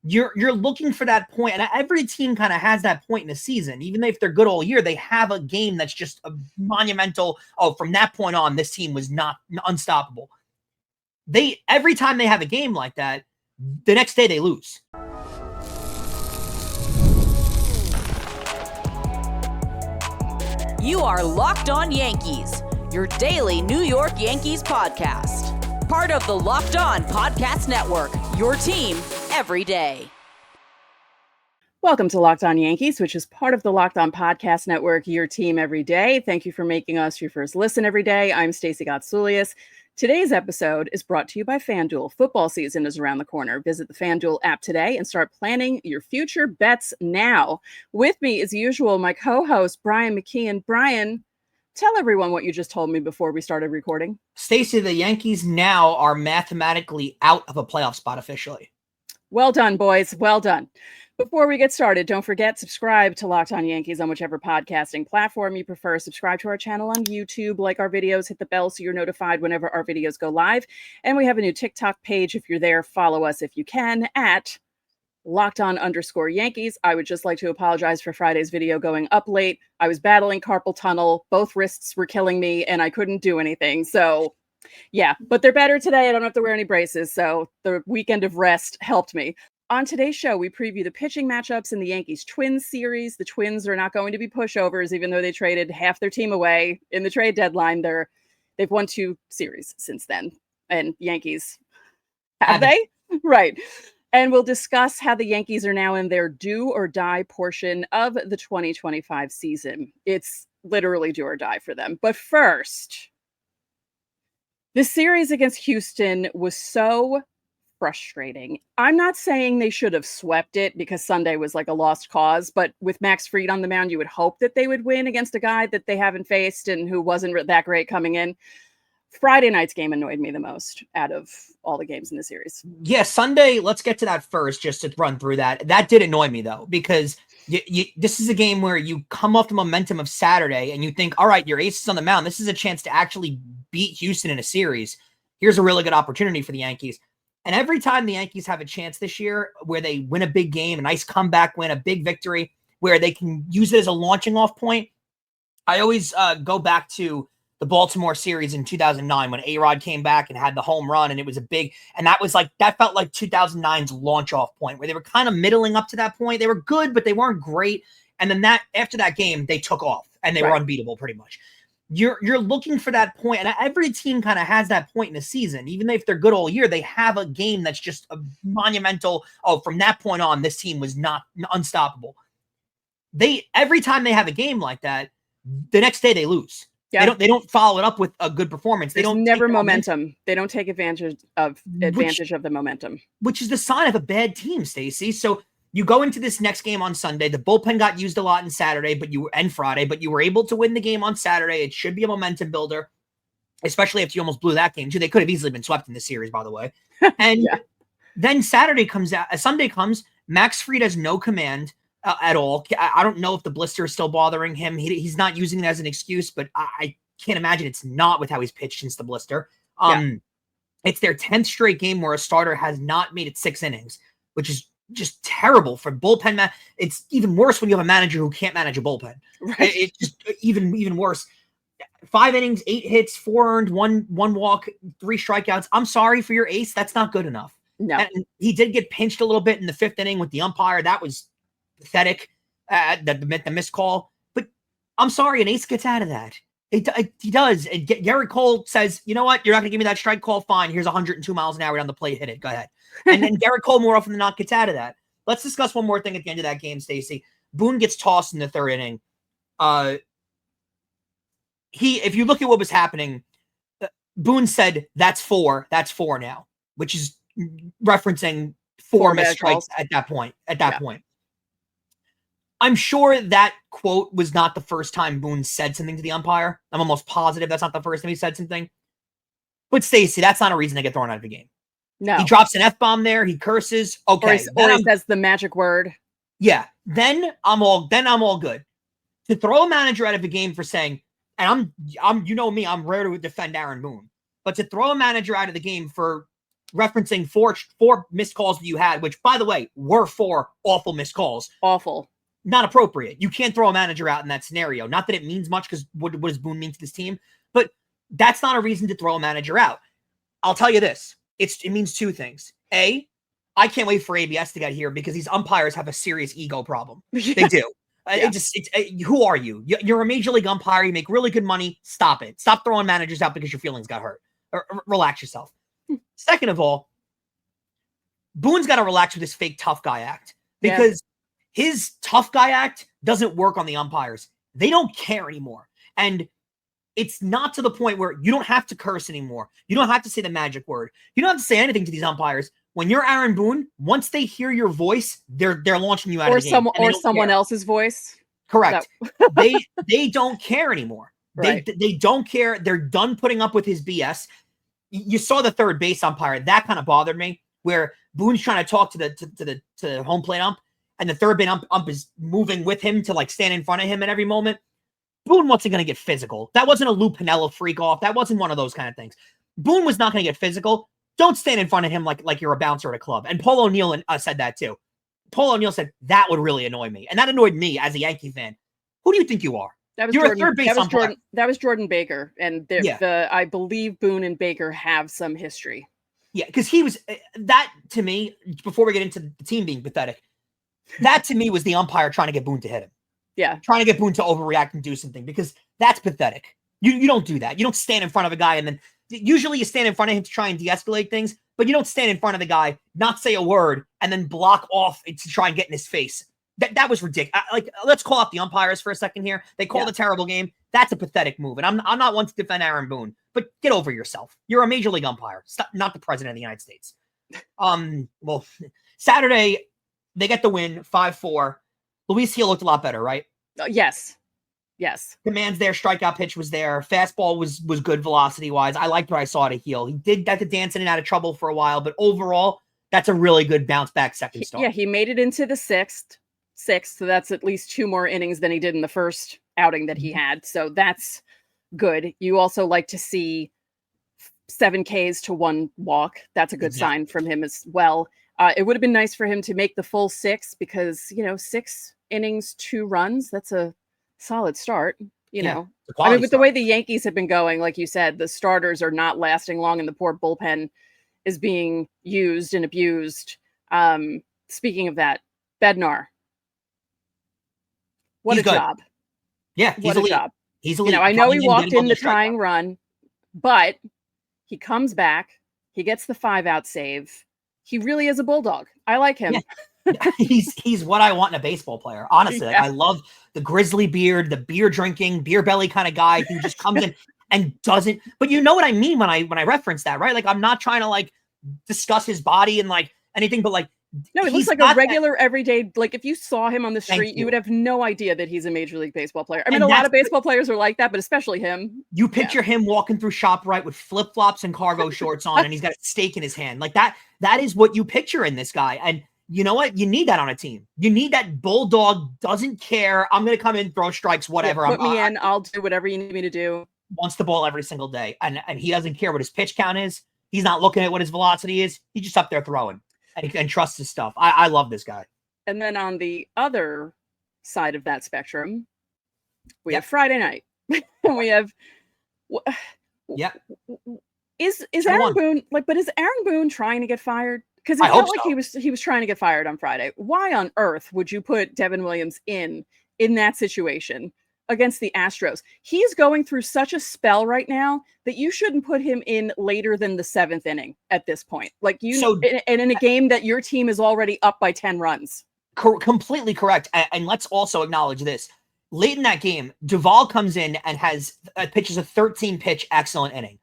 You're looking for that point, and every team kind of has that point in a season. Even if they're good all year, they have a game that's just a monumental. Oh, from that point on, this team was not unstoppable. Every time they have a game like that, the next day they lose. You are Locked On Yankees, your daily New York Yankees podcast. Part of the Locked On Podcast Network, your team every day. Welcome to Locked On Yankees, which is part of the Locked On Podcast Network, your team every day. Thank you for making us your first listen every day. I'm Stacey Gotsulias. Today's episode is brought to you by FanDuel. Football season is around the corner. Visit the FanDuel app today and start planning your future bets now. With me, as usual, my co-host, Brian McKeon. Brian, tell everyone what you just told me before we started recording. Stacey, the Yankees now are mathematically out of a playoff spot officially. Well done, boys. Well done. Before we get started, don't forget, subscribe to Locked On Yankees on whichever podcasting platform you prefer. Subscribe to our channel on YouTube, like our videos, hit the bell so you're notified whenever our videos go live. And we have a new TikTok page. If you're there, follow us if you can at LockedOn_Yankees. I would just like to apologize for Friday's video going up late. I was battling carpal tunnel. Both wrists were killing me and I couldn't do anything. So yeah, but they're better today. I don't have to wear any braces. So the weekend of rest helped me. On today's show, we preview the pitching matchups in the Yankees-Twins series. The Twins are not going to be pushovers, even though they traded half their team away in the trade deadline. They've won 2 series since then. And Yankees, have they? Right. And we'll discuss how the Yankees are now in their do or die portion of the 2025 season. It's literally do or die for them. But first, the series against Houston was so frustrating. I'm not saying they should have swept it because Sunday was like a lost cause, but with Max Fried on the mound, you would hope that they would win against a guy that they haven't faced and who wasn't that great coming in. Friday night's game annoyed me the most out of all the games in the series. Yeah, Sunday, let's get to that first, just to run through that. That did annoy me, though, because this is a game where you come off the momentum of Saturday and you think, all right, your ace is on the mound. This is a chance to actually beat Houston in a series. Here's a really good opportunity for the Yankees. And every time the Yankees have a chance this year where they win a big game, a nice comeback win, a big victory, where they can use it as a launching off point, I always go back to the Baltimore series in 2009 when A-Rod came back and had the home run, and it was a big, and that felt like 2009's launch off point, where they were kind of middling up to that point. They were good, but they weren't great. And then after that game, they took off and they were unbeatable pretty much. You're looking for that point, and every team kind of has that point in a season. Even if they're good all year, they have a game that's just a monumental. Oh, from that point on, this team was not unstoppable. Every time they have a game like that, the next day they lose. Yeah. They don't follow it up with a good performance. They don't never momentum. They don't take advantage of the momentum, which is the sign of a bad team, Stacey. So you go into this next game on Sunday. The bullpen got used a lot on Saturday, and Friday, but you were able to win the game on Saturday. It should be a momentum builder, especially if you almost blew that game too. They could have easily been swept in this series, by the way. And then Sunday comes. Max Fried has no command at all. I don't know if the blister is still bothering him. He's not using it as an excuse, but I can't imagine it's not with how he's pitched since the blister. It's their 10th straight game where a starter has not made it 6 innings, which is just terrible for bullpen. It's even worse when you have a manager who can't manage a bullpen. Right. It's just even worse. 5 innings, 8 hits, 4 earned, one walk, 3 strikeouts. I'm sorry for your ace. That's not good enough. No. And he did get pinched a little bit in the 5th inning with the umpire. That was pathetic. The missed call. But I'm sorry, an ace gets out of that. He does. And Garrett Cole says, you know what? You're not going to give me that strike call. Fine. Here's 102 miles an hour down the plate. Hit it. Go ahead. And then Garrett Cole more often than not gets out of that. Let's discuss one more thing at the end of that game, Stacey. Boone gets tossed in the 3rd inning. If you look at what was happening, Boone said, that's 4 now, which is referencing 4 missed strikes at that point. I'm sure that quote was not the first time Boone said something to the umpire. I'm almost positive that's not the first time he said something. But Stacey, that's not a reason to get thrown out of the game. No. He drops an F-bomb there. He curses. Okay. Or he says the magic word. Yeah. Then I'm all good. To throw a manager out of the game for saying, and I'm you know me, I'm rare to defend Aaron Boone. But to throw a manager out of the game for referencing four missed calls that you had, which, by the way, were 4 awful missed calls. Awful. Not appropriate. You can't throw a manager out in that scenario. Not that it means much, because what does Boone mean to this team? But that's not a reason to throw a manager out. I'll tell you this. It means 2 things. A, I can't wait for ABS to get here, because these umpires have a serious ego problem. Yeah. They do. Yeah. Who are you? You're a major league umpire. You make really good money. Stop it. Stop throwing managers out because your feelings got hurt. Relax yourself. Second of all, Boone's got to relax with this fake tough guy act, because his tough guy act doesn't work on the umpires. They don't care anymore. And it's not to the point where you don't have to curse anymore. You don't have to say the magic word. You don't have to say anything to these umpires. When you're Aaron Boone, once they hear your voice, they're launching you out of the game. Or someone else's voice. Correct. They don't care anymore. Right. They don't care. They're done putting up with his BS. You saw the third base umpire. That kind of bothered me, where Boone's trying to talk to the home plate ump, and the third base ump is moving with him to like stand in front of him at every moment. Boone wasn't going to get physical. That wasn't a Lou Piniella freak off. That wasn't one of those kind of things. Boone was not going to get physical. Don't stand in front of him like you're a bouncer at a club. And Paul O'Neill said that too. Paul O'Neill said that would really annoy me, and that annoyed me as a Yankee fan. Who do you think you are? You're a third base umpire. That was Jordan Baker, and I believe Boone and Baker have some history. Yeah, because he was that to me. Before we get into the team being pathetic, that to me was the umpire trying to get Boone to hit him. Yeah, trying to get Boone to overreact and do something, because that's pathetic. You don't do that. You don't stand in front of a guy and then usually you stand in front of him to try and de-escalate things, but you don't stand in front of the guy, not say a word, and then block off to try and get in his face. That was ridiculous. Let's call out the umpires for a second here. They called a terrible game. That's a pathetic move. And I'm not one to defend Aaron Boone, but get over yourself. You're a major league umpire, not the president of the United States. Well, Saturday, they get the win, 5-4. Luis Gil looked a lot better, right? Yes. Command's there, strikeout pitch was there. Fastball was good velocity-wise. I liked what I saw to Gil. He did get to dance in and out of trouble for a while, but overall, that's a really good bounce-back second start. Yeah, he made it into the sixth, so that's at least 2 more innings than he did in the first outing that he had. So that's good. You also like to see 7 Ks to 1 walk. That's a good sign from him as well. It would have been nice for him to make the full 6, because, 6 innings, 2 runs, that's a solid start. I mean, with the way the Yankees have been going, like you said, the starters are not lasting long, and the poor bullpen is being used and abused. Speaking of that, Bednar. What a job. Yeah, what a job. He's elite. I know he walked in the tying run, but he comes back. He gets the 5-out save. He really is a bulldog. I like him. Yeah. He's what I want in a baseball player. Honestly, I love the grizzly beard, the beer drinking, beer belly kind of guy who just comes in and doesn't. But you know what I mean when I reference that, right? Like, I'm not trying to discuss his body and anything, but no, it looks like a regular everyday. Like, if you saw him on the street, you would have no idea that he's a major league baseball player. I mean, a lot of baseball players are like that, but especially him. You picture him walking through ShopRite with flip flops and cargo shorts on, and he's got a steak in his hand. Like that. That is what you picture in this guy. And you know what? You need that on a team. You need that bulldog, doesn't care. I'm going to come in, throw strikes, whatever. Put me in. I'll do whatever you need me to do. Wants the ball every single day. And he doesn't care what his pitch count is. He's not looking at what his velocity is. He's just up there throwing and trusts his stuff. I love this guy. And then on the other side of that spectrum, we have Friday night. And we have... Is Aaron Boone but is Aaron Boone trying to get fired? Because it felt like he was trying to get fired on Friday. Why on earth would you put Devin Williams in that situation against the Astros? He's going through such a spell right now that you shouldn't put him in later than the 7th inning at this point. And in a game that your team is already up by 10 runs. Completely correct. And let's also acknowledge this. Late in that game, Duvall comes in and pitches a 13-pitch excellent inning.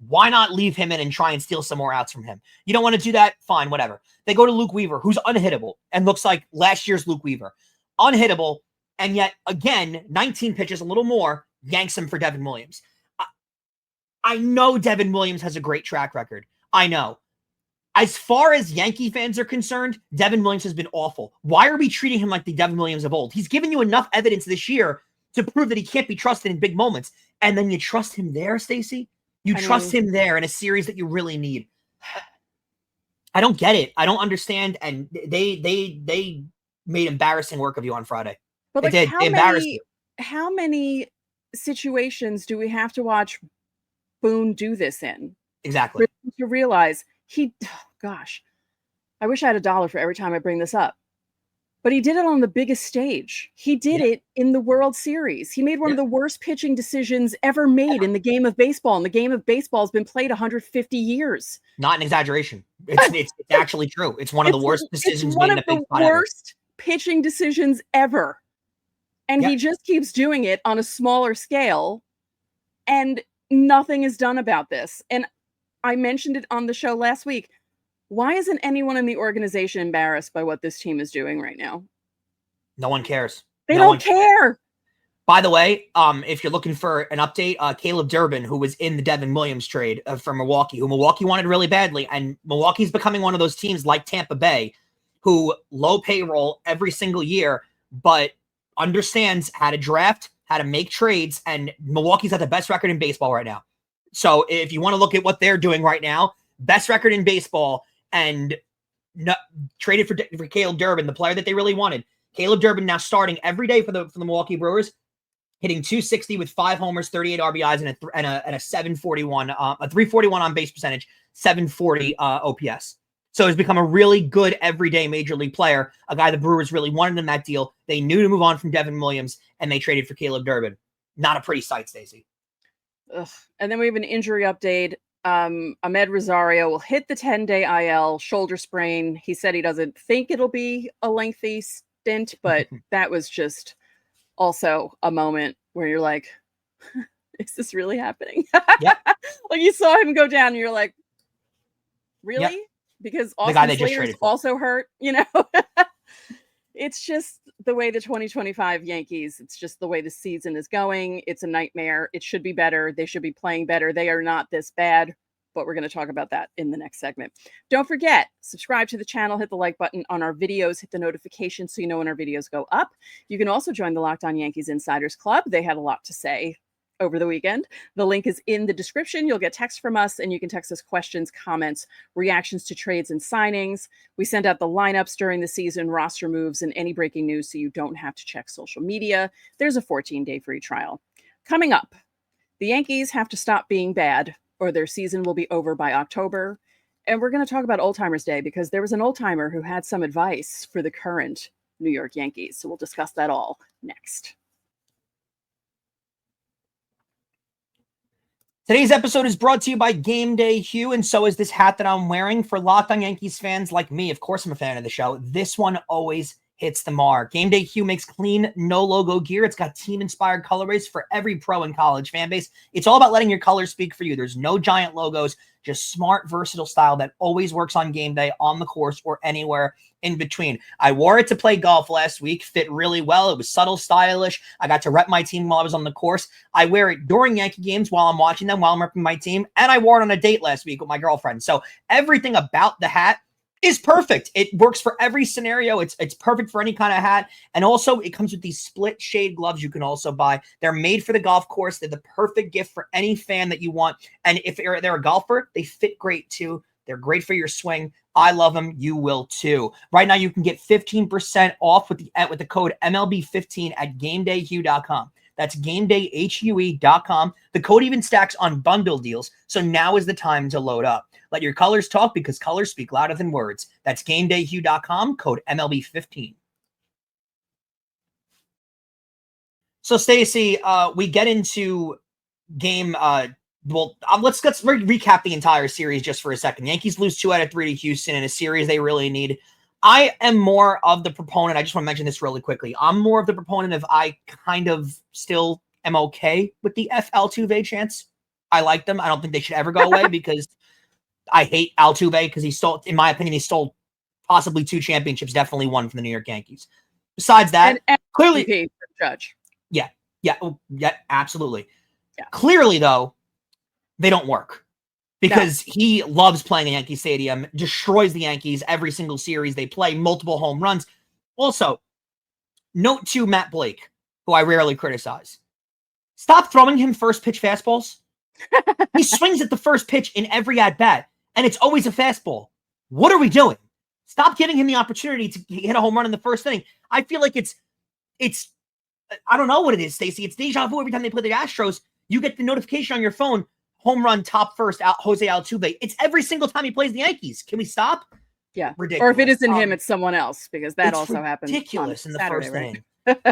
Why not leave him in and try and steal some more outs from him? You don't want to do that? Fine, whatever. They go to Luke Weaver, who's unhittable and looks like last year's Luke Weaver. Unhittable, and yet, again, 19 pitches, a little more, yanks him for Devin Williams. I know Devin Williams has a great track record. I know. As far as Yankee fans are concerned, Devin Williams has been awful. Why are we treating him like the Devin Williams of old? He's given you enough evidence this year to prove that he can't be trusted in big moments. And then you trust him there, Stacey? You trust him there in a series that you really need. I don't get it. I don't understand. And they made embarrassing work of you on Friday. But They like, did. They embarrassed you. how many situations do we have to watch Boone do this in? Exactly. To realize gosh, I wish I had $1 for every time I bring this up. But he did it on the biggest stage. He did it in the World Series. He made one of the worst pitching decisions ever made in the game of baseball. And the game of baseball has been played 150 years. Not an exaggeration. It's actually true. It's one of the worst decisions made in a big spot ever. Worst pitching decisions ever. And he just keeps doing it on a smaller scale. And nothing is done about this. And I mentioned it on the show last week. Why isn't anyone in the organization embarrassed by what this team is doing right now? No one cares. They don't care. By the way, if you're looking for an update, Caleb Durbin, who was in the Devin Williams trade from Milwaukee, who Milwaukee wanted really badly, and Milwaukee's becoming one of those teams like Tampa Bay, who low payroll every single year, but understands how to draft, how to make trades, and Milwaukee's got the best record in baseball right now. So if you want to look at what they're doing right now, best record in baseball, and traded for Caleb Durbin, the player that they really wanted. Caleb Durbin now starting every day for the Milwaukee Brewers, hitting .260 with 5 homers, 38 RBIs, and a 741, a 341 on base percentage, 740 OPS. So he's become a really good everyday major league player, a guy the Brewers really wanted in that deal. They knew to move on from Devin Williams, and they traded for Caleb Durbin. Not a pretty sight, Stacey. And then we have an injury update. Ahmed Rosario will hit the 10-day IL, shoulder sprain. He said he doesn't think it'll be a lengthy stint, but that was just also a moment where you're like, is this really happening? Like you saw him go down and you're like, really? Yep. Because Austin Slater's also hurt, you know? It's just the way the 2025 Yankees, it's just the way the season is going. It's a nightmare. It should be better. They should be playing better. They are not this bad, but we're going to talk about that in the next segment. Don't forget, subscribe to the channel, hit the like button on our videos, hit the notification so you know when our videos go up. You can also join the Locked On Yankees Insiders Club. They had a lot to say over the weekend. The link is in the description. You'll get text from us, and you can text us questions, comments, reactions to trades and signings. We send out the lineups during the season, roster moves, and any breaking news so you don't have to check social media. There's a 14-day free trial. Coming up, the Yankees have to stop being bad or their season will be over by October. And we're going to talk about Old Timers Day because there was an old timer who had some advice for the current New York Yankees. So we'll discuss that all next. Today's episode is brought to you by Gameday Hue, and so is this hat that I'm wearing. For Locked On Yankees fans like me, of course I'm a fan of the show, this one always hits the mark. Gameday Hue makes clean, no-logo gear. It's got team-inspired colorways for every pro and college fan base. It's all about letting your colors speak for you. There's no giant logos, just smart, versatile style that always works on game day, on the course, or anywhere in between. I wore it to play golf last week, fit really well. It was subtle, stylish. I got to rep my team while I was on the course. I wear it during Yankee games while I'm watching them, while I'm repping my team, and I wore it on a date last week with my girlfriend. So everything about the hat is perfect. It works for every scenario. It's perfect for any kind of hat. And also it comes with these split shade gloves you can also buy. They're made for the golf course. They're the perfect gift for any fan that you want. And if they're a golfer, they fit great too. They're great for your swing. I love them. You will too. Right now you can get 15% off with the code MLB15 at GamedayHue.com. That's GamedayHue.com. The code even stacks on bundle deals, so now is the time to load up. Let your colors talk because colors speak louder than words. That's GamedayHue.com, code MLB15. So, Stacey, we get into game. Let's recap the entire series just for a second. Yankees lose 2 out of 3 to Houston in a series they really need. I am more of the proponent. I just want to mention this really quickly. I'm more of the proponent of I kind of still am okay with the Altuve chants. I like them. I don't think they should ever go away because I hate Altuve because he stole, in my opinion, he stole possibly 2 championships, definitely 1 from the New York Yankees. Besides that, and clearly, Judge. Yeah, absolutely. Yeah. Clearly, though, they don't work. Because he loves playing at Yankee Stadium, destroys the Yankees every single series they play, multiple home runs. Also, note to Matt Blake, who I rarely criticize. Stop throwing him first pitch fastballs. He swings at the first pitch in every at-bat, and it's always a fastball. What are we doing? Stop giving him the opportunity to hit a home run in the first inning. I feel like it's I don't know what it is, Stacey. It's deja vu every time they play the Astros. You get the notification on your phone, home run top first, Jose Altuve. It's every single time he plays the Yankees. Can we stop? Yeah. Ridiculous. Or if it isn't him, it's someone else, because that also happens. Ridiculous in the Saturday, first right?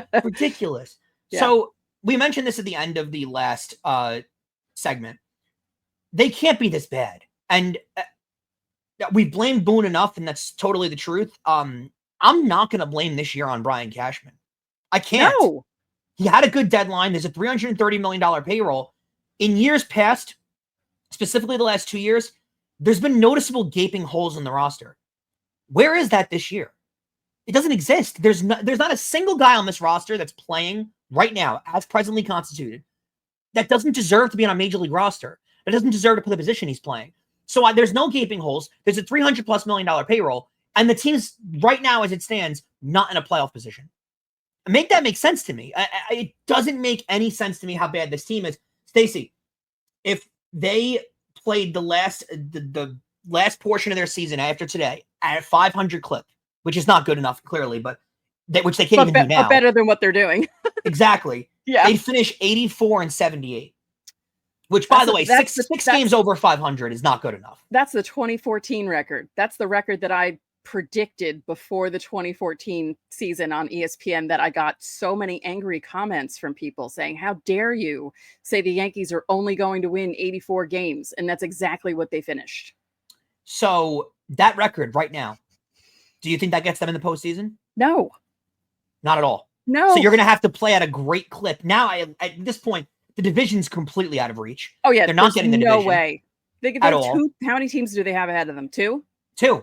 inning. Ridiculous. Yeah. So we mentioned this at the end of the last segment. They can't be this bad. And we've blamed Boone enough, and that's totally the truth. I'm not going to blame this year on Brian Cashman. I can't. No. He had a good deadline. There's a $330 million payroll. In years past, specifically the last 2 years, there's been noticeable gaping holes in the roster. Where is that this year? It doesn't exist. There's not a single guy on this roster that's playing right now, as presently constituted, that doesn't deserve to be on a major league roster. That doesn't deserve to play the position he's playing. So there's no gaping holes. There's a $300+ million payroll, and the team's right now, as it stands, not in a playoff position. Make that make sense to me. It doesn't make any sense to me how bad this team is. Stacey, if they played the last portion of their season after today at a 500 clip, which is not good enough, clearly, but which they can't even do now. But better than what they're doing. Exactly. Yeah. They'd finish 84-78, which, by the way, six games over 500 is not good enough. That's the 2014 record. That's the record that I predicted before the 2014 season on ESPN, that I got so many angry comments from people saying, how dare you say the Yankees are only going to win 84 games? And that's exactly what they finished. So that record right now, do you think that gets them in the postseason? No. Not at all. No. So you're going to have to play at a great clip. Now, at this point, the division's completely out of reach. Oh, yeah. They're not getting the division. No way. At all. How many teams do they have ahead of them? Two?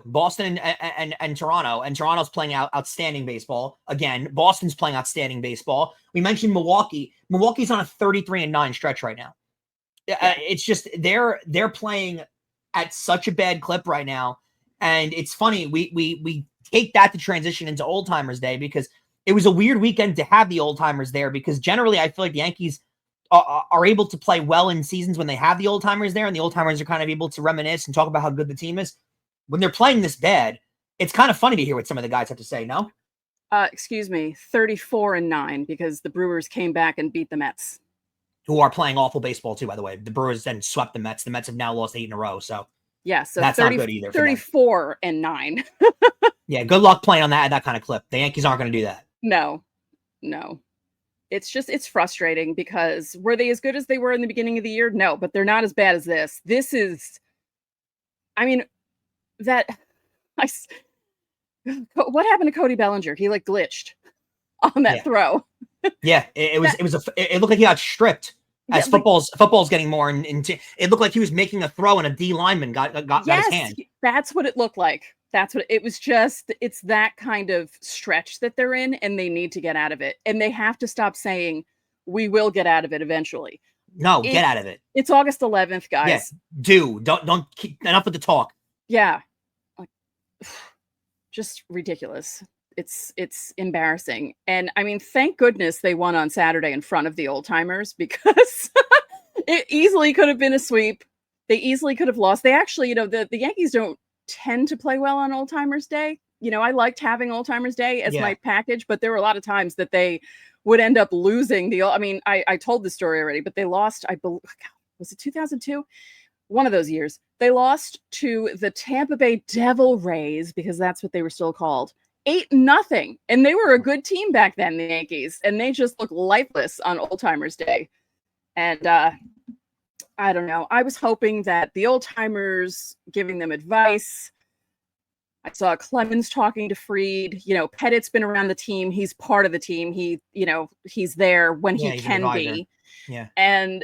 Boston and Toronto. And Toronto's playing outstanding baseball. Again, Boston's playing outstanding baseball. We mentioned Milwaukee. Milwaukee's on a 33-9 stretch right now. It's just they're playing at such a bad clip right now. And it's funny, we take that to transition into Old Timers Day, because it was a weird weekend to have the Old Timers there, because generally I feel like the Yankees are able to play well in seasons when they have the Old Timers there, and the Old Timers are kind of able to reminisce and talk about how good the team is. When they're playing this bad, it's kind of funny to hear what some of the guys have to say, no? Excuse me, 34-9, because the Brewers came back and beat the Mets. Who are playing awful baseball too, by the way. The Brewers then swept the Mets. The Mets have now lost 8 in a row, so yeah, so that's not good either. 34-9. Yeah, good luck playing on that kind of clip. The Yankees aren't going to do that. No. It's frustrating, because were they as good as they were in the beginning of the year? No, but they're not as bad as this. This is, I mean, what happened to Cody Bellinger? He glitched on that throw. Yeah, it looked like he got stripped. As football's getting more into, it looked like he was making a throw and a D lineman got his hand. That's what it looked like. That's what it was. It's that kind of stretch that they're in, and they need to get out of it. And they have to stop saying, we will get out of it eventually. No, get out of it. It's August 11th, guys. Yeah, don't keep enough with the talk. Yeah. Just ridiculous. It's embarrassing. And I mean, thank goodness they won on Saturday in front of the Old Timers, because it easily could have been a sweep. They easily could have lost. They actually, the Yankees don't tend to play well on Old Timers Day. I liked having Old Timers Day as my package, but there were a lot of times that they would end up losing I told the story already, but they lost, I believe, was it 2002? One of those years. They lost to the Tampa Bay Devil Rays, because that's what they were still called, 8-0. And they were a good team back then, the Yankees, and they just looked lifeless on Old Timers Day. And I don't know. I was hoping that the Old Timers giving them advice. I saw Clemens talking to Fried. Pettit's been around the team. He's part of the team. He's there when he can be. Yeah. And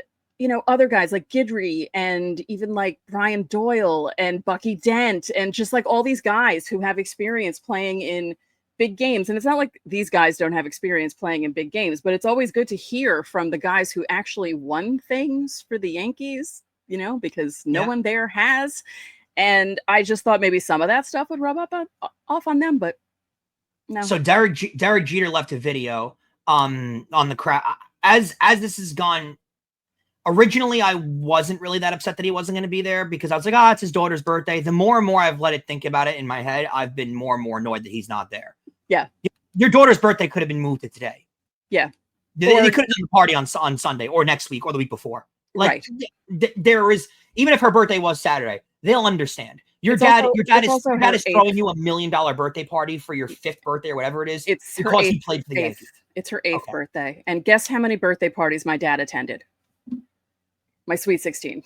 other guys like Guidry, and even like Brian Doyle and Bucky Dent, and just like all these guys who have experience playing in big games. And it's not like these guys don't have experience playing in big games, but it's always good to hear from the guys who actually won things for the Yankees, because no one there has. And I just thought maybe some of that stuff would rub off on them, but no. So Derek Jeter left a video on the crowd. As this has gone, Originally, I wasn't really that upset that he wasn't going to be there because I was like, it's his daughter's birthday. The more and more I've let it think about it in my head, I've been more and more annoyed that he's not there. Yeah. Your daughter's birthday could have been moved to today. Yeah. They could have done the party on Sunday or next week or the week before. Like, there is, even if her birthday was Saturday, they'll understand. Your dad is throwing you $1 million birthday party for your 5th birthday or whatever it is. It's because he played for the Yankees. It's her 8th birthday. And guess how many birthday parties my dad attended? My Sweet 16.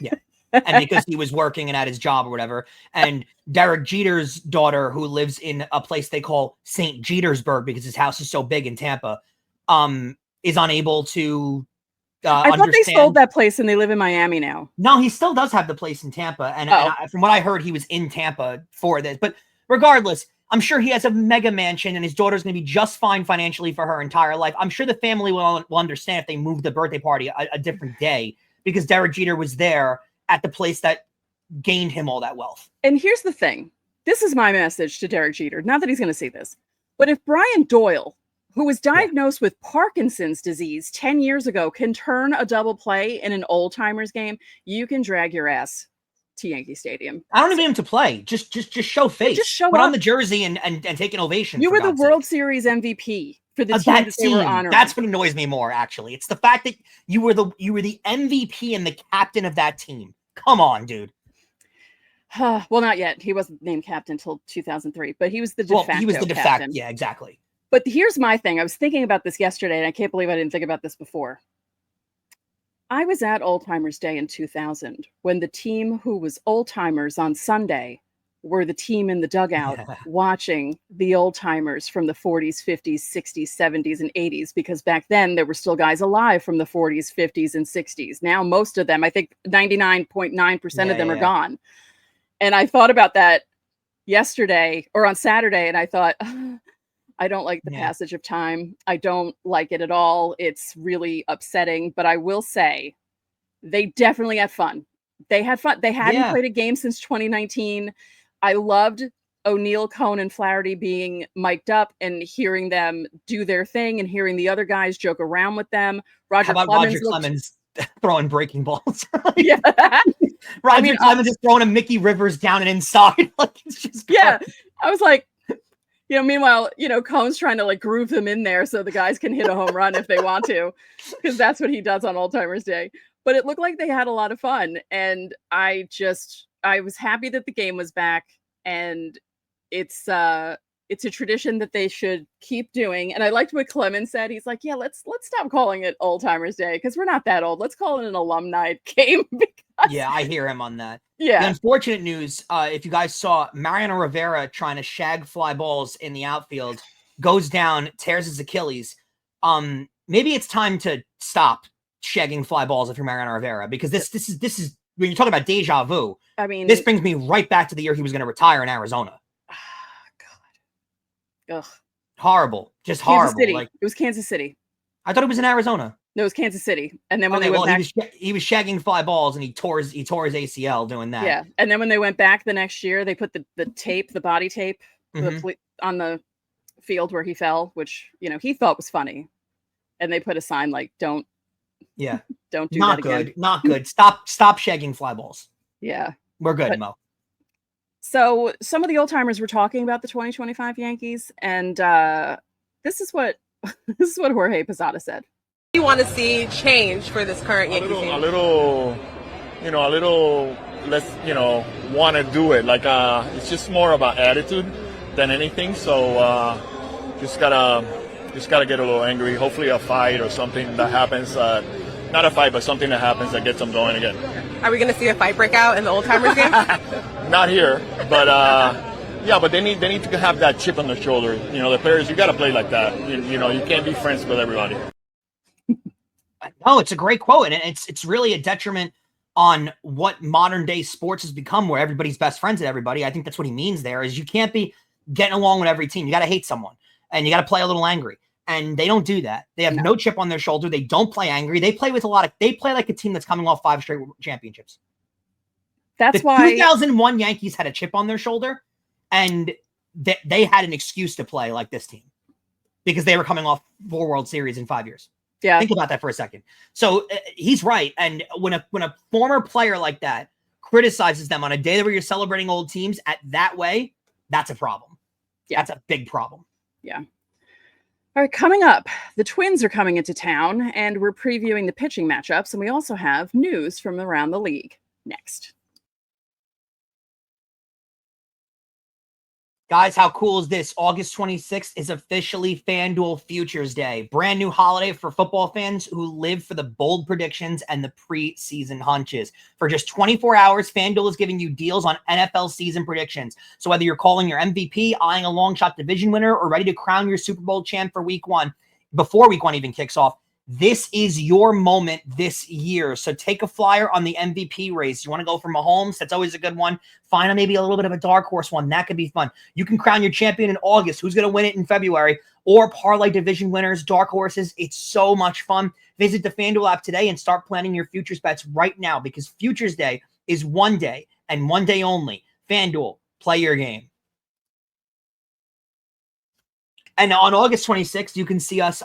Yeah. And because he was working and at his job or whatever. And Derek Jeter's daughter, who lives in a place they call St. Jetersburg because his house is so big in Tampa, is unable to I thought they sold that place and they live in Miami now. No, he still does have the place in Tampa. And from what I heard, he was in Tampa for this. But regardless, I'm sure he has a mega mansion and his daughter's going to be just fine financially for her entire life. I'm sure the family will understand if they move the birthday party a different day because Derek Jeter was there at the place that gained him all that wealth. And here's the thing. This is my message to Derek Jeter. Not that he's going to see this. But if Brian Doyle, who was diagnosed with Parkinson's disease 10 years ago, can turn a double play in an old timers game, you can drag your ass to Yankee Stadium. I don't even need him to play. Just show face. Just show Put up on the jersey and take an ovation. You were the World Series MVP for the team that they were honoring. That's what annoys me more, actually. It's the fact that you were the MVP and the captain of that team. Come on, dude. Well, not yet. He wasn't named captain until 2003, but he was the de facto he was the de facto captain. Yeah, exactly. But here's my thing. I was thinking about this yesterday, and I can't believe I didn't think about this before. I was at Old Timers Day in 2000 when the team who was Old Timers on Sunday were the team in the dugout watching the Old Timers from the 40s, 50s, 60s, 70s, and 80s, because back then there were still guys alive from the 40s, 50s, and 60s. Now, most of them, I think 99.9% of them are gone. And I thought about that yesterday or on Saturday, and I thought, I don't like the passage of time. I don't like it at all. It's really upsetting, but I will say they definitely had fun. They had fun. They hadn't played a game since 2019. I loved O'Neill, Cone, and Flaherty being mic'd up and hearing them do their thing and hearing the other guys joke around with them. Roger Clemens throwing breaking balls? Yeah. Roger Clemens is throwing a Mickey Rivers down and inside. Like, it's just I was like, meanwhile, Cone's trying to like groove them in there so the guys can hit a home run if they want to, because that's what he does on Old Timers Day. But it looked like they had a lot of fun. And I was happy that the game was back, and it's a tradition that they should keep doing. And I liked what Clemens said. He's like, yeah, let's stop calling it Old Timers Day because we're not that old. Let's call it an alumni game. Yeah, I hear him on that. Yeah. The unfortunate news, if you guys saw Mariano Rivera trying to shag fly balls in the outfield, goes down, tears his Achilles. Maybe it's time to stop shagging fly balls if you're Mariano Rivera, because this is when you're talking about deja vu. I mean, this brings me right back to the year he was going to retire in Arizona. God. Ugh. Horrible. Just Kansas horrible. City. Like, it was Kansas City. I thought it was in Arizona. No, it was Kansas City. And then when they went back, he was shagging fly balls and he tore his ACL doing that. Yeah. And then when they went back the next year, they put the tape, the body tape on the field where he fell, which, he thought was funny. And they put a sign like, don't do that again. Not good. Stop shagging fly balls. Yeah. We're good, Mo. So some of the old timers were talking about the 2025 Yankees, and this is what Jorge Posada said. You want to see change for this current Yankees team? A little less, want to do it. Like, it's just more about attitude than anything. So just gotta get a little angry. Hopefully a fight or something that happens. Not a fight, but something that happens that gets them going again. Are we going to see a fight break out in the Old Timers game? Not here, but but they need to have that chip on their shoulder. The players, you got to play like that. You can't be friends with everybody. No, it's a great quote, and it's really a detriment on what modern day sports has become, where everybody's best friends with everybody. I think that's what he means there, is you can't be getting along with every team. You got to hate someone, and you got to play a little angry. And they don't do that. They have no chip on their shoulder. They don't play angry. They play they play like a team that's coming off 5 straight championships. That's the why 2001 Yankees had a chip on their shoulder, and they had an excuse to play like this team because they were coming off 4 World Series in 5 years. Yeah. Think about that for a second. So he's right. And when a former player like that criticizes them on a day where you're celebrating old teams at that way, that's a problem. Yeah. That's a big problem. Yeah. All right, coming up, the Twins are coming into town, and we're previewing the pitching matchups, and we also have news from around the league next. Guys, how cool is this? August 26th is officially FanDuel Futures Day. Brand new holiday for football fans who live for the bold predictions and the preseason hunches. For just 24 hours, FanDuel is giving you deals on NFL season predictions. So whether you're calling your MVP, eyeing a long shot division winner, or ready to crown your Super Bowl champ for week one, before week one even kicks off, this is your moment this year. So take a flyer on the MVP race. You want to go for Mahomes? That's always a good one. Find maybe a little bit of a dark horse one. That could be fun. You can crown your champion in August. Who's going to win it in February? Or parlay division winners, dark horses. It's so much fun. Visit the FanDuel app today and start planning your futures bets right now, because Futures Day is one day and one day only. FanDuel, play your game. And on August 26th, you can see us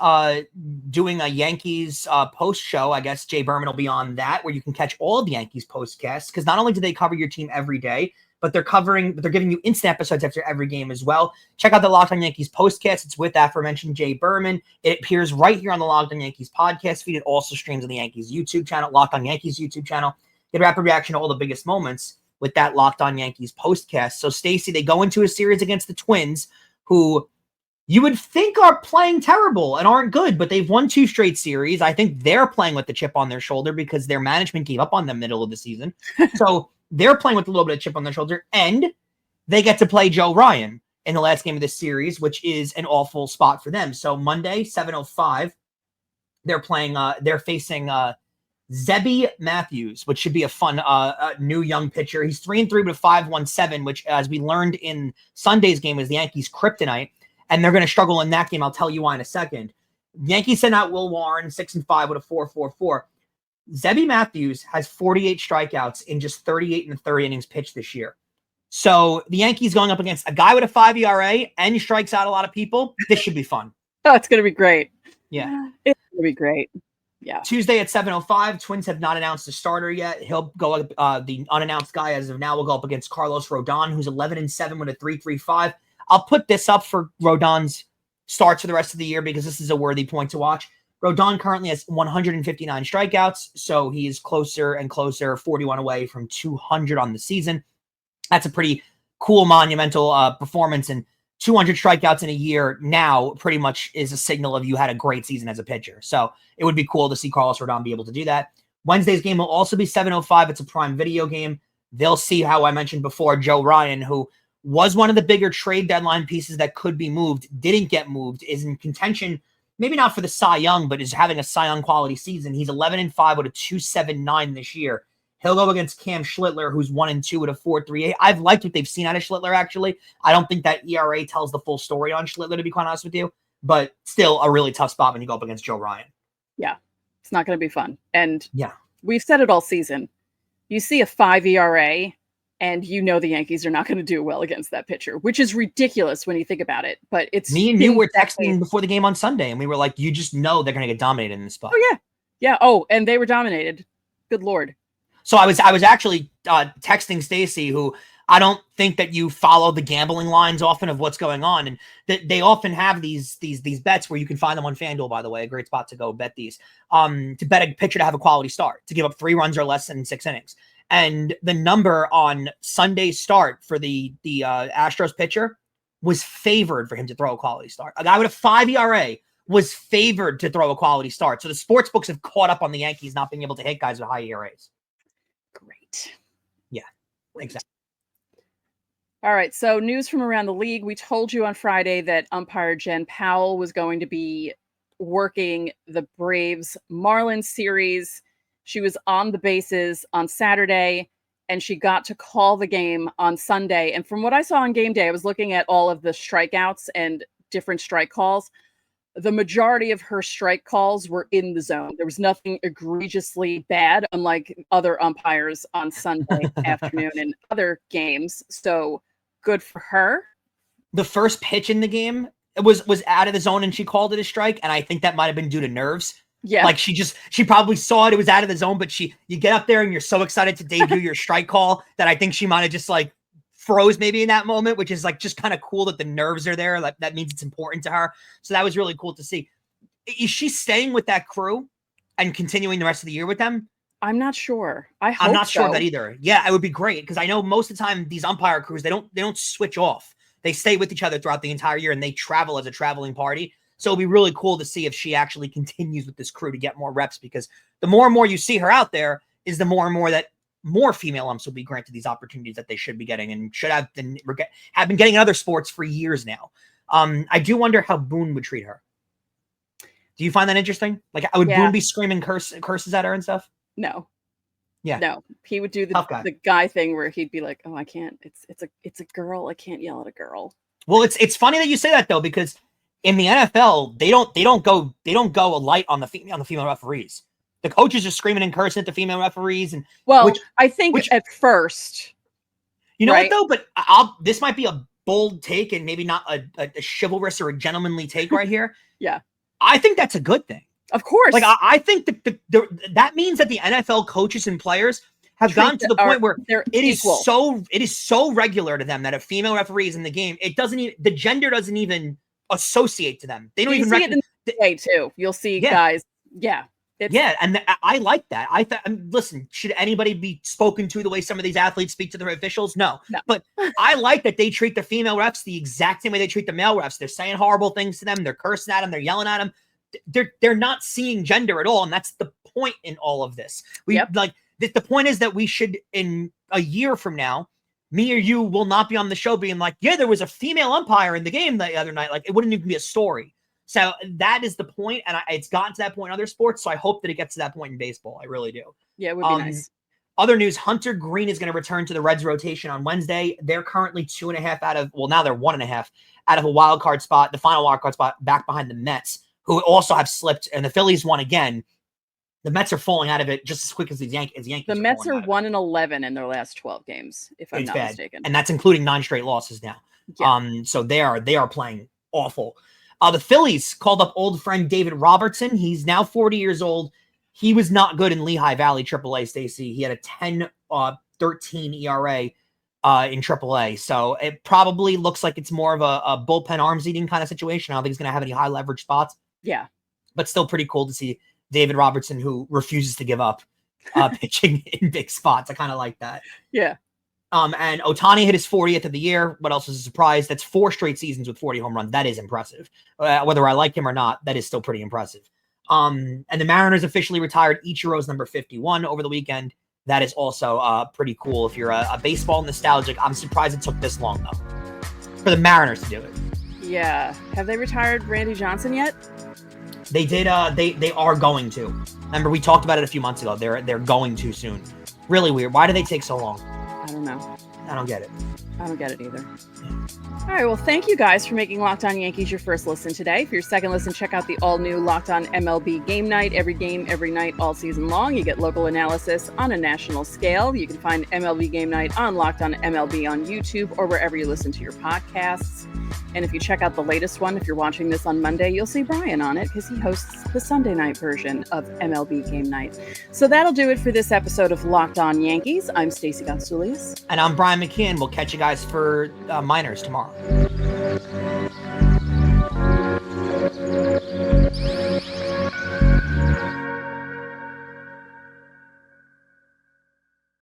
doing a Yankees post show. I guess Jay Berman will be on that, where you can catch all of the Yankees postcasts, because not only do they cover your team every day, but they're giving you instant episodes after every game as well. Check out the Locked On Yankees postcast. It's with aforementioned Jay Berman. It appears right here on the Locked On Yankees podcast feed. It also streams on the Yankees YouTube channel, Locked On Yankees YouTube channel. Get a rapid reaction to all the biggest moments with that Locked On Yankees postcast. So Stacey, they go into a series against the Twins, who you would think are playing terrible and aren't good, but they've won 2 straight series. I think they're playing with the chip on their shoulder because their management gave up on them middle of the season. So they're playing with a little bit of chip on their shoulder, and they get to play Joe Ryan in the last game of this series, which is an awful spot for them. So Monday, 7:05, they're facing Zebby Matthews, which should be a fun new young pitcher. He's 3-3 with a 5.17, which, as we learned in Sunday's game, is the Yankees' kryptonite. And they're going to struggle in that game. I'll tell you why in a second. Yankees sent out Will Warren, 6-5 with a 4.44. Zebby Matthews has 48 strikeouts in just 38 and 30 innings pitched this year. So the Yankees going up against a guy with a 5 ERA and strikes out a lot of people. This should be fun. Oh, it's going to be great. Yeah. It's going to be great. Yeah. Tuesday at 7:05, Twins have not announced a starter yet. He'll go, the unannounced guy as of now will go up against Carlos Rodon, who's 11-7 with a 3.35. I'll put this up for Rodon's starts for the rest of the year because this is a worthy point to watch. Rodon currently has 159 strikeouts, so he is closer and closer, 41 away from 200 on the season. That's a pretty cool, monumental performance, and 200 strikeouts in a year now pretty much is a signal of you had a great season as a pitcher. So it would be cool to see Carlos Rodon be able to do that. Wednesday's game will also be 7:05. It's a Prime Video game. They'll see, how I mentioned before, Joe Ryan, who was one of the bigger trade deadline pieces that could be moved, didn't get moved, is in contention, maybe not for the Cy Young, but is having a Cy Young quality season. He's 11-5 with a 2.79 this year. He'll go against Cam Schlittler, who's 1-2 with a 4.38. I've liked what they've seen out of Schlittler, actually. I don't think that ERA tells the full story on Schlittler, to be quite honest with you, but still a really tough spot when you go up against Joe Ryan. Yeah, it's not going to be fun. And yeah, we've said it all season. You see a 5 ERA, and you know the Yankees are not going to do well against that pitcher, which is ridiculous when you think about it. But it's me and you were texting before the game on Sunday, and we were like, "You just know they're going to get dominated in this spot." Oh yeah. Oh, and they were dominated. Good Lord. So I was actually texting Stacey, who I don't think that you follow the gambling lines often of what's going on, and they often have these bets where you can find them on FanDuel. By the way, a great spot to go bet these. To bet a pitcher to have a quality start, to give up 3 runs or less in 6 innings. And the number on Sunday's start for the Astros pitcher was favored for him to throw a quality start. A guy with a 5 ERA was favored to throw a quality start. So the sports books have caught up on the Yankees not being able to hit guys with high ERAs. Great. Yeah, exactly. All right. So news from around the league. We told you on Friday that umpire Jen Powell was going to be working the Braves Marlins series. She was on the bases on Saturday, and she got to call the game on Sunday. And from what I saw on game day, I was looking at all of the strikeouts and different strike calls. The majority of her strike calls were in the zone. There was nothing egregiously bad, unlike other umpires on Sunday afternoon and other games. So good for her. The first pitch in the game was out of the zone, and she called it a strike. And I think that might have been due to nerves. Yeah. Like she probably saw it. It was out of the zone, but you get up there and you're so excited to debut your strike call that I think she might have just like froze maybe in that moment, which is like just kind of cool that the nerves are there. Like that means it's important to her. So that was really cool to see. Is she staying with that crew and continuing the rest of the year with them? I'm not sure. I'm not sure of that either. Yeah, it would be great because I know most of the time these umpire crews, they don't switch off. They stay with each other throughout the entire year and they travel as a traveling party. So it'd be really cool to see if she actually continues with this crew to get more reps, because the more and more you see her out there is the more and more that more female umps will be granted these opportunities that they should be getting and should have been getting in other sports for years now. I do wonder how Boone would treat her. Do you find that interesting? Like, would Boone be screaming curses at her and stuff? No. Yeah. No. He would do the guy thing where he'd be like, "Oh, I can't. It's a girl. I can't yell at a girl." Well, it's funny that you say that though, because in the NFL, they don't go light on the female referees. The coaches are screaming and cursing at the female referees, and I think at first, you know what though. But this might be a bold take and maybe not a chivalrous or a gentlemanly take right here. Yeah, I think that's a good thing. Of course, like I think that means that the NFL coaches and players have gotten to the point where it is so regular to them that a female referee is in the game. It doesn't even, the gender doesn't even associate to them. They don't even see it in the way too. You'll see guys. Yeah. And I like that. Listen, should anybody be spoken to the way some of these athletes speak to their officials? No. But I like that they treat the female refs the exact same way they treat the male refs. They're saying horrible things to them. They're cursing at them. They're yelling at them. They're not seeing gender at all, and that's the point in all of this. The point is that we should, in a year from now, me or you will not be on the show being like, yeah, there was a female umpire in the game the other night. Like, it wouldn't even be a story. So that is the point, and it's gotten to that point in other sports, so I hope that it gets to that point in baseball. I really do. Yeah, it would be nice. Other news, Hunter Green is going to return to the Reds rotation on Wednesday. They're currently 2.5 now they're 1.5 out of a wild card spot, the final wild card spot, back behind the Mets, who also have slipped, and the Phillies won again. The Mets are falling out of it just as quick as the Yankees. The Mets are 1-11 in their last 12 games, if I'm not mistaken. And that's including 9 straight losses now. Yeah. So they are playing awful. The Phillies called up old friend David Robertson. He's now 40 years old. He was not good in Lehigh Valley AAA, Stacey. He had a 10-13 ERA in AAA. So it probably looks like it's more of a bullpen arms eating kind of situation. I don't think he's going to have any high leverage spots. Yeah. But still pretty cool to see David Robertson, who refuses to give up pitching in big spots. I kind of like that. Yeah. And Ohtani hit his 40th of the year. What else is a surprise? That's 4 straight seasons with 40 home runs. That is impressive. Whether I like him or not, that is still pretty impressive. And the Mariners officially retired Ichiro's number 51 over the weekend. That is also pretty cool. If you're a baseball nostalgic, I'm surprised it took this long, though, for the Mariners to do it. Yeah. Have they retired Randy Johnson yet? They did. They are going to. Remember, we talked about it a few months ago. They're going to soon. Really weird. Why do they take so long? I don't know. I don't get it. I don't get it either. All right. Well, thank you guys for making Locked On Yankees your first listen today. For your second listen, check out the all-new Locked On MLB Game Night. Every game, every night, all season long. You get local analysis on a national scale. You can find MLB Game Night on Locked On MLB on YouTube or wherever you listen to your podcasts. And if you check out the latest one, if you're watching this on Monday, you'll see Brian on it because he hosts the Sunday night version of MLB Game Night. So that'll do it for this episode of Locked On Yankees. I'm Stacey Gotsulias. And I'm Brian McKeon. We'll catch you guys for Miners tomorrow.